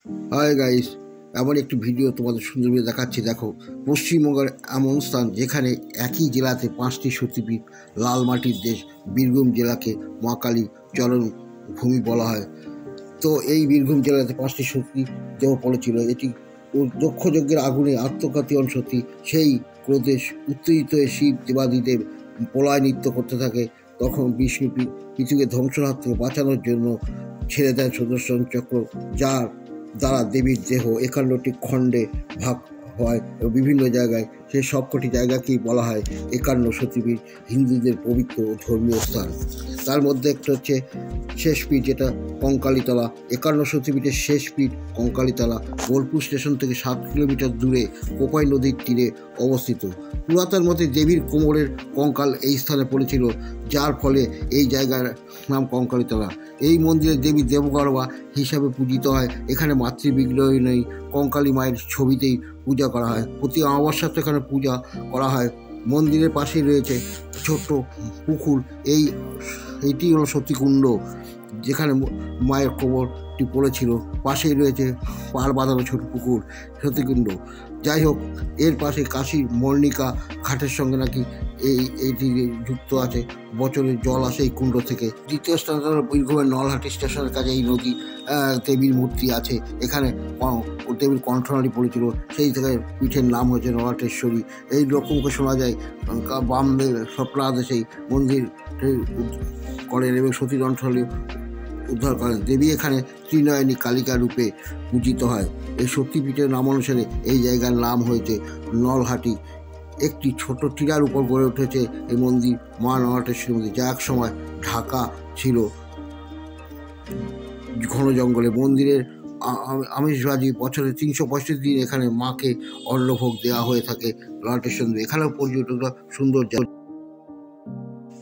Hi guys, এমন একটি video তোমাদের সুন্দরভাবে দেখাচ্ছি। দেখো, পশ্চিমবঙ্গের এমন স্থান যেখানে একই জেলাতে 5টি সতীপীঠ, লাল মাটির দেশ বীরভূম জেলাকে মা কালী চরণ ভূমি বলা হয়। তো এই বীরভূম জেলাতে 5টি সতী দেহ পড়েছিল। এটি দক্ষ যজ্ঞের আগুনে আত্মঘাতী সতী সেই ক্রোধে উত্তেজিত হয়ে শিব দেবাদিদেব প্রলয় নৃত্য করতে থাকে। তখন বিষ্ণু পৃথিবীকে ধ্বংসের হাত থেকে বাঁচানোর জন্য ছেড়ে দেন সুদর্শন চক্র, যার দ্বারা দেবীর দেহ 51টি খণ্ডে ভাগ হয় এবং বিভিন্ন জায়গায় সেই সবকটি জায়গাকেই বলা হয় 51 সতীপীঠ, হিন্দুদের পবিত্র ও ধর্মীয় স্থান। তার মধ্যে একটা হচ্ছে শেষ পীঠ, যেটা কঙ্কালীতলা। 51 সতীপীঠের শেষ পীঠ কঙ্কালীতলা বোলপুর স্টেশন থেকে 7 কিলোমিটার দূরে কোপাই নদীর তীরে অবস্থিত। পুরাতন মতে দেবীর কোমরের কঙ্কাল এই স্থানে পড়েছিল, যার ফলে এই জায়গার নাম কঙ্কালীতলা। এই মন্দিরে দেবী দেবগর্ভা হিসাবে পূজিত হয়। এখানে মাতৃবিগ্রহ নেই, কঙ্কালী মায়ের ছবিতেই পূজা করা হয়। প্রতি অমাবস্যাতে এখানে পূজা করা হয়। মন্দিরের পাশেই রয়েছে ছোট্ট পুকুর। এইটি হলো সতীকুণ্ড, যেখানে মায়ের কোমরটি পড়েছিল। পাশেই রয়েছে পাড় বাঁধানো ছোট পুকুর, সতীকুণ্ড। যাই হোক, এর পাশে কাশী মর্ণিকা ঘাটের সঙ্গে নাকি এইটি যুক্ত আছে। বছরের জল আসে এই কুণ্ড থেকে। দ্বিতীয় স্থান হল বীরভূমের নলহাটি স্টেশনের কাছে এই নদী দেবীর মূর্তি আছে। এখানে দেবীর কণ্ঠনালী পড়েছিল, সেই থেকে পীঠের নাম হয়েছে নলাটেশ্বরী। এই রকমকে শোনা যায় বামদের স্বপ্নাদেশেই মন্দির করেন এবং সতী কণ্ঠনালী উদ্ধার করেন। দেবী এখানে ত্রিনয়নী কালিকা রূপে পূজিত হয়। এই শক্তিপীঠের নাম অনুসারে এই জায়গার নাম হয়েছে নলহাটি। একটি ছোট টিলার উপর গড়ে উঠেছে এই মন্দির, মা নলাটেশ্বরী মন্দির, যা এক সময় ঢাকা ছিল ঘন জঙ্গলে। মন্দিরের আমিষবাজি বছরে 365 দিন এখানে মাকে অন্নভোগ দেওয়া হয়ে থাকে নলাটেশ্বরী। এখানেও পর্যটকরা সুন্দর।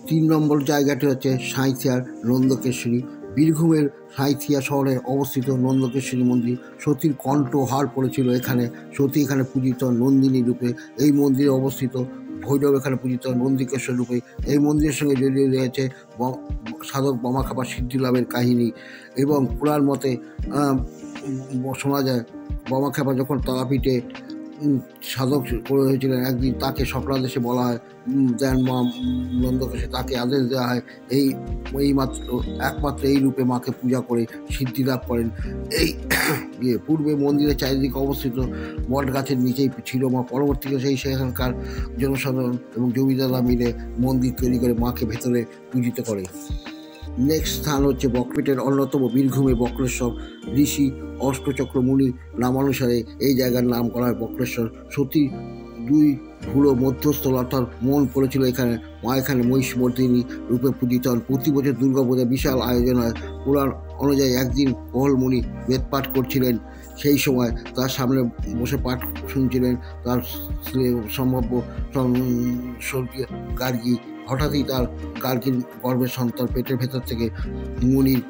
3 নম্বর জায়গাটি হচ্ছে সাঁইথিয়ার নন্দকেশ্বরী। বীরভূমের সাঁইথিয়া শহরে অবস্থিত নন্দকেশ্বরী মন্দির। সতীর কণ্ঠহার পড়েছিল এখানে। সতী এখানে পূজিত নন্দিনী রূপে। এই মন্দিরে অবস্থিত ভৈরব এখানে পূজিত নন্দিকেশ্বর রূপে। এই মন্দিরের সঙ্গে জড়িয়ে রয়েছে সাধক বামাখ্যাপা সিদ্ধি লাভের কাহিনী। এবং পুরাণ মতে শোনা যায়, বামাখ্যাপা যখন তারাপীঠে সাধক করে হয়েছিলেন, একদিন তাকে স্বপ্নাদেশে বলা হয়, দেন মা নন্দকেশ্বর তাকে আদেশ দেওয়া হয় একমাত্র এই রূপে মাকে পূজা করে সিদ্ধি লাভ করেন। এই পূর্বে মন্দিরের চারিদিকে অবস্থিত বট গাছের নিচেই ছিল মা। পরবর্তীতে সেখানকার জনসাধারণ এবং জমিদাররা মিলে মন্দির তৈরি করে মাকে ভেতরে পূজিত করে। নেক্সট স্থান হচ্ছে বকপীঠের অন্যতম বীরভূমে বক্রেশ্বর। ঋষি অষ্টচক্র মুনি নামানুসারে এই জায়গার নাম করা হয় বক্রেশ্বর। সতী 2 ভুলো মধ্যস্থল অর্থাৎ মন পড়েছিল এখানে। মা এখানে মহিষমর্দিনী রূপে পূজিত হন। প্রতি বছর দুর্গাপূজায় বিশাল আয়োজন হয়। পুরাণ অনুযায়ী একদিন কোহল মুনি বেদ পাঠ করছিলেন। সেই সময় তার সামনে বসে পাঠ শুনছিলেন তার সম্ভাব্য স্বর্গীয় গার্গী। হঠাৎই তার গার্গীর গর্ভের সন্তান পেটের ভেতর থেকে মুনির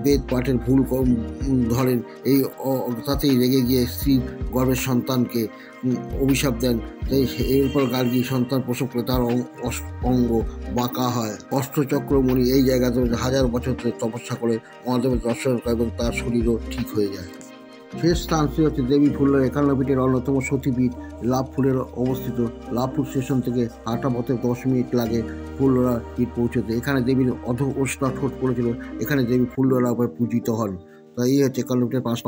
বেদ পাঠের ভুল ধরেন। এই তাতেই রেগে গিয়ে স্ত্রীর গর্ভের সন্তানকে অভিশাপ দেন। তাই এরপর গার্গী সন্তান প্রসব করে তার অঙ্গ বাঁকা হয়। অষ্টচক্র মুনি এই জায়গাতে 1000 বছর ধরে তপস্যা করে মহাদেবের দর্শন করে এবং তার শরীরও ঠিক হয়ে যায়। শেষ স্থানটি হচ্ছে দেবী ফুল্লরা 51 পীঠের অন্যতম সতীপীঠ লাভপুরের অবস্থিত। লাভপুর স্টেশন থেকে হাঁটা পথে 10 মিনিট লাগে ফুল্লরা পীঠ পৌঁছতে। এখানে দেবীর ওষ্ঠা ঠোঁট পড়েছিল। এখানে দেবী ফুল্লরা পূজিত হন। তাই এই হচ্ছে 51 পীঠের 5